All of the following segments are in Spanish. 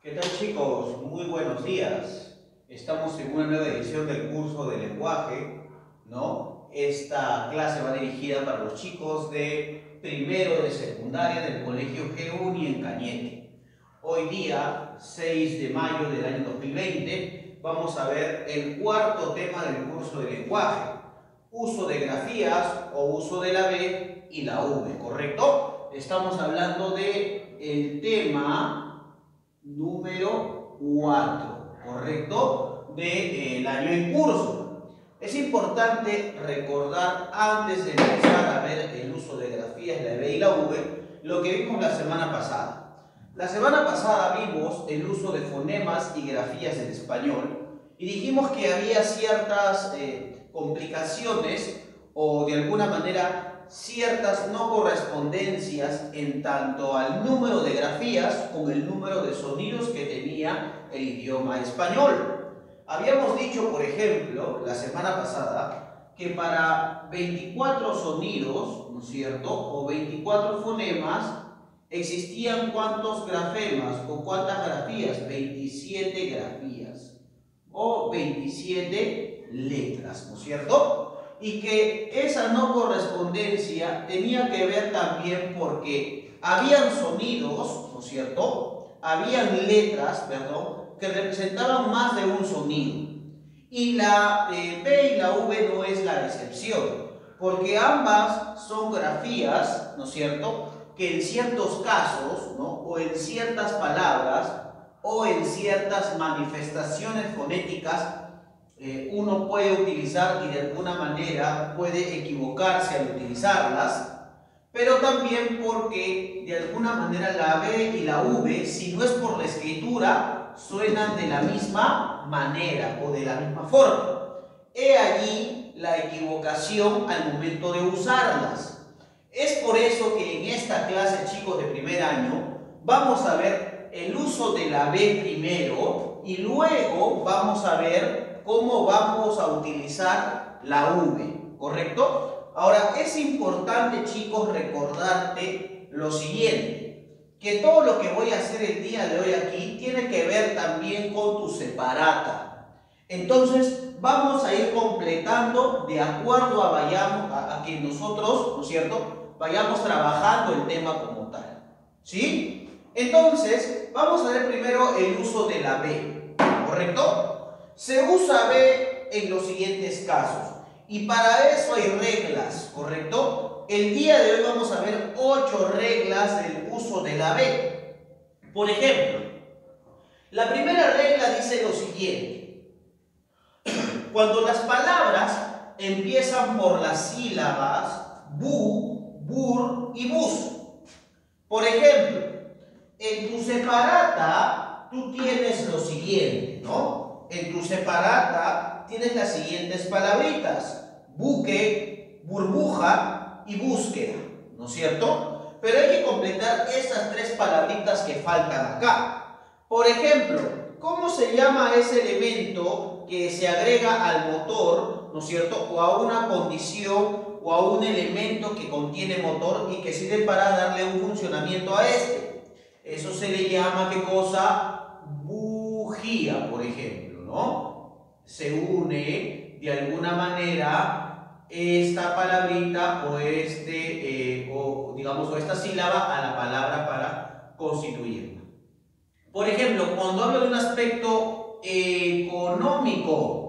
¿Qué tal, chicos? Muy buenos días. Estamos en una nueva edición del curso de lenguaje, ¿no? Esta clase va dirigida para los chicos de primero de secundaria del Colegio GUNI en Cañete. Hoy día, 6 de mayo del año 2020, vamos a ver el cuarto tema del curso de lenguaje. Uso de grafías o uso de la B y la V, ¿correcto? Estamos hablando del tema número 4, ¿correcto? Del año en curso. Es importante recordar, antes de empezar a ver el uso de grafías, la B y la V, lo que vimos la semana pasada. La semana pasada vimos el uso de fonemas y grafías en español y dijimos que había ciertas complicaciones o de alguna manera ciertas no correspondencias en tanto al número de grafías con el número de sonidos que tenía el idioma español. Habíamos dicho, por ejemplo, la semana pasada, que para 24 sonidos, ¿no es cierto?, o 24 fonemas, existían ¿cuántos grafemas o cuántas grafías? 27 grafías o 27 letras, ¿no es cierto? Y que esa no correspondencia tenía que ver también porque habían sonidos, ¿no es cierto? Habían letras, perdón, que representaban más de un sonido. Y la B y la V no es la excepción, porque ambas son grafías, ¿no es cierto?, que en ciertos casos, ¿no?, o en ciertas palabras, o en ciertas manifestaciones fonéticas, uno puede utilizar y de alguna manera puede equivocarse al utilizarlas, pero también porque de alguna manera la B y la V, si no es por la escritura, suenan de la misma manera o de la misma forma. He allí la equivocación al momento de usarlas. Es por eso que en esta clase, chicos de primer año, vamos a ver el uso de la B primero y luego vamos a ver cómo vamos a utilizar la V, ¿correcto? Ahora, es importante, chicos, recordarte lo siguiente, que todo lo que voy a hacer el día de hoy aquí tiene que ver también con tu separata. Entonces, vamos a ir completando de acuerdo a que nosotros, ¿no es cierto?, vayamos trabajando el tema como tal, ¿sí? Entonces, vamos a ver primero el uso de la B, ¿correcto? Se usa B en los siguientes casos y para eso hay reglas, ¿correcto? El día de hoy vamos a ver 8 reglas del uso de la B. Por ejemplo, la primera regla dice lo siguiente: cuando las palabras empiezan por las sílabas bu, bur y bus. Por ejemplo, en tu separata tú tienes lo siguiente, ¿no? En tu separata tienes las siguientes palabritas: buque, burbuja y búsqueda, ¿no es cierto? Pero hay que completar esas 3 palabritas que faltan acá. Por ejemplo, ¿cómo se llama ese elemento que se agrega al motor, ¿no es cierto?, o a una condición o a un elemento que contiene motor y que sirve para darle un funcionamiento a este? Eso se le llama, ¿qué cosa? Bujía, por ejemplo, ¿no? Se une de alguna manera esta palabrita o o esta sílaba a la palabra para constituirla. Por ejemplo, cuando hablo de un aspecto económico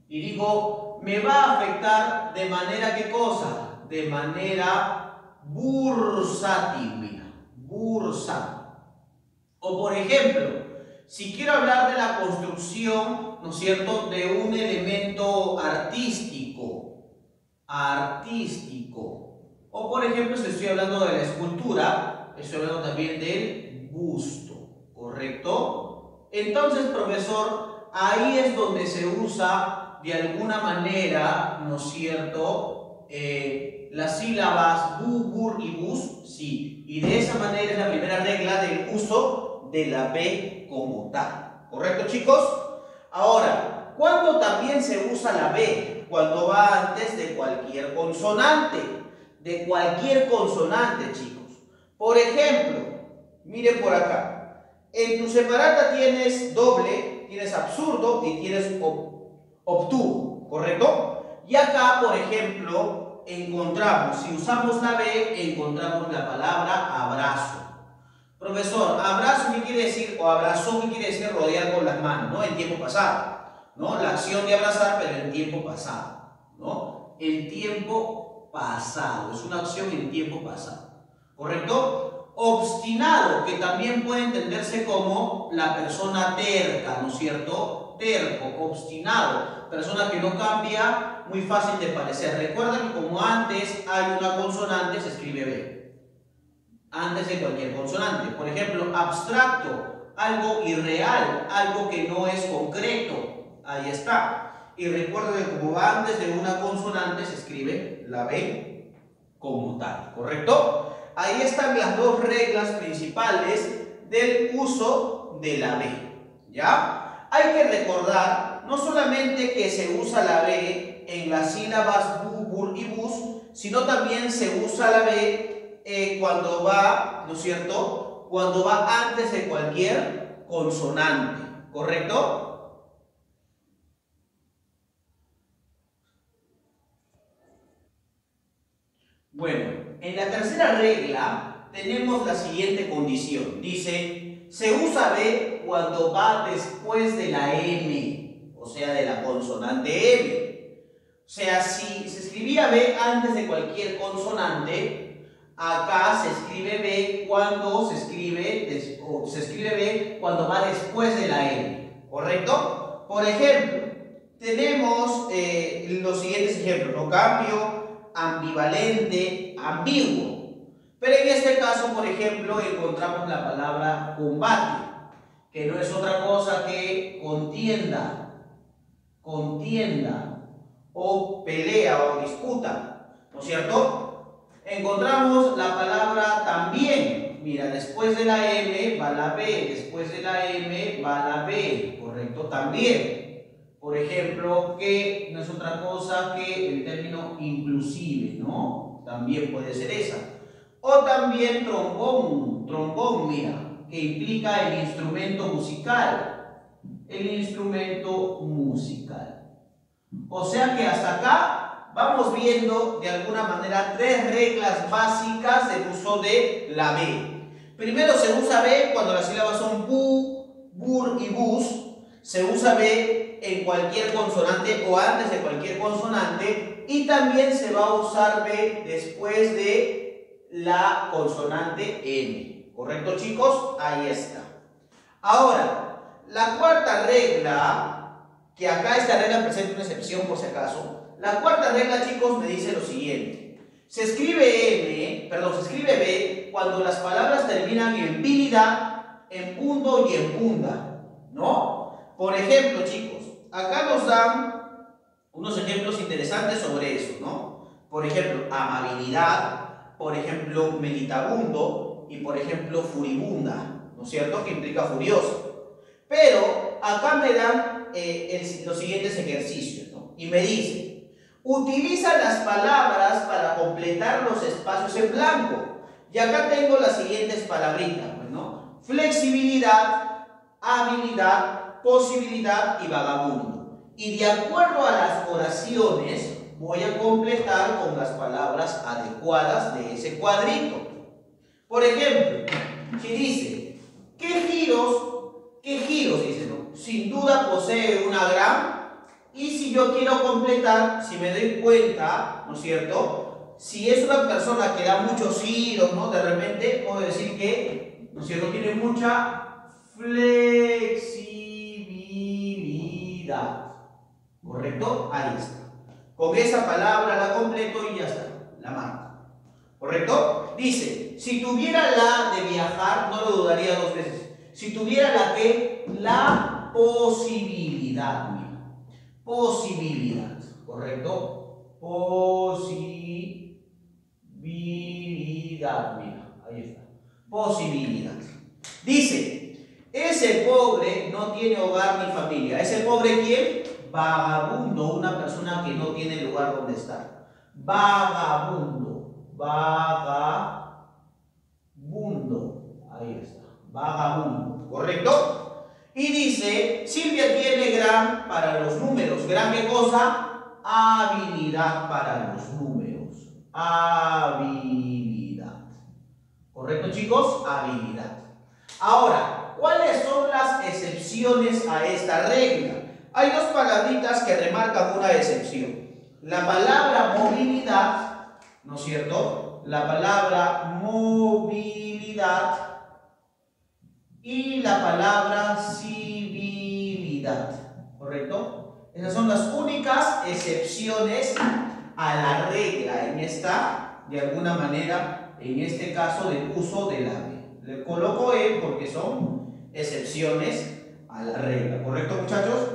y digo, me va a afectar de manera, ¿qué cosa? De manera bursátil, mira, bursátil. O por ejemplo, si quiero hablar de la construcción, ¿no es cierto?, de un elemento artístico. O por ejemplo, si estoy hablando de la escultura, estoy hablando también del busto, ¿correcto? Entonces, profesor, ahí es donde se usa de alguna manera, ¿no es cierto?, las sílabas bu, bur y bus, sí. Y de esa manera es la primera regla del uso de la B como tal. ¿Correcto, chicos? Ahora, ¿cuándo también se usa la B? Cuando va antes de cualquier consonante. De cualquier consonante, chicos. Por ejemplo, miren por acá. En tu separata tienes doble, tienes absurdo y tienes obtuvo, ¿correcto? Y acá, por ejemplo, encontramos, si usamos la B, encontramos la palabra abrazo. Profesor, abrazo, ¿qué quiere decir? O abrazó, ¿qué quiere decir? Rodear con las manos, ¿no? En tiempo pasado, ¿no? La acción de abrazar, pero en tiempo pasado, ¿no? En tiempo pasado, es una acción en tiempo pasado, ¿correcto? Obstinado, que también puede entenderse como la persona terca, ¿no es cierto? Terco, obstinado, persona que no cambia, muy fácil de parecer. Recuerda que como antes hay una consonante, se escribe B. Antes de cualquier consonante. Por ejemplo, abstracto, algo irreal, algo que no es concreto. Ahí está. Y recuerda que como va antes de una consonante, se escribe la B como tal, ¿correcto? Ahí están las dos reglas principales del uso de la B, ¿ya? Hay que recordar no solamente que se usa la B en las sílabas bu, bur y bus, sino también se usa la B cuando va, ¿no es cierto? Cuando va antes de cualquier consonante, ¿correcto? Bueno, en la tercera regla tenemos la siguiente condición. Dice, se usa B cuando va después de la M, o sea, de la consonante M. O sea, si se escribía B antes de cualquier consonante, acá se escribe B cuando se escribe B cuando va después de la M, ¿correcto? Por ejemplo, tenemos los siguientes ejemplos, ¿no? Cambio, ambivalente, ambiguo. Pero en este caso, por ejemplo, encontramos la palabra combate, que no es otra cosa que contienda, o pelea o disputa, ¿no es cierto? Encontramos la palabra también. Mira, después de la M va la B, después de la M va la B, ¿correcto? También. Por ejemplo, que no es otra cosa que el término inclusive, ¿no? También puede ser esa. O también trombón, mira, que implica el instrumento musical. El instrumento musical. O sea que hasta acá vamos viendo de alguna manera tres reglas básicas del uso de la B. Primero se usa B cuando las sílabas son bu, bur y bus. Se usa B en cualquier consonante o antes de cualquier consonante. Y también se va a usar B después de la consonante M. ¿Correcto, chicos? Ahí está. Ahora, la cuarta regla, que acá esta regla presenta una excepción por si acaso. La cuarta regla, chicos, me dice lo siguiente. Se escribe B cuando las palabras terminan en bilidad, en punto y en punta, ¿no? Por ejemplo, chicos, acá nos dan unos ejemplos interesantes sobre eso, ¿no? Por ejemplo, amabilidad, por ejemplo, meditabundo y por ejemplo, furibunda, ¿no es cierto? Que implica furioso. Pero acá me dan los siguientes ejercicios, ¿no? Y me dice, utiliza las palabras para completar los espacios en blanco. Y acá tengo las siguientes palabritas, ¿no? Flexibilidad, habilidad, posibilidad y vagabundo. Y de acuerdo a las oraciones, voy a completar con las palabras adecuadas de ese cuadrito. Por ejemplo, si dice, ¿qué giros? Dice, ¿no? Sin duda posee una gran. Y si yo quiero completar, si me doy cuenta, ¿no es cierto? Si es una persona que da muchos giros, ¿no? De repente puedo decir que, ¿no es cierto? Tiene mucha flexibilidad. ¿Correcto? Ahí está. Con esa palabra la completo y ya está. La marco. ¿Correcto? Dice, si tuviera la de viajar, no lo dudaría dos veces. Si tuviera la que, la posibilidad, mira. Posibilidad, ¿correcto? Posibilidad, mira, ahí está. Posibilidad. Dice, ese pobre no tiene hogar ni familia. ¿Ese pobre quién? Vagabundo, una persona que no tiene lugar donde estar. Vagabundo, ahí está. baja 1, ¿correcto? Y dice, Silvia tiene gran para los números. ¿Gran qué cosa? Habilidad para los números. Habilidad. ¿Correcto, chicos? Habilidad. Ahora, ¿cuáles son las excepciones a esta regla? Hay dos palabritas que remarcan una excepción. La palabra movilidad, ¿no es cierto? La palabra movilidad y la palabra civilidad, ¿correcto? Esas son las únicas excepciones a la regla en esta, de alguna manera, en este caso del uso del ave. Le coloco E porque son excepciones a la regla, ¿correcto, muchachos?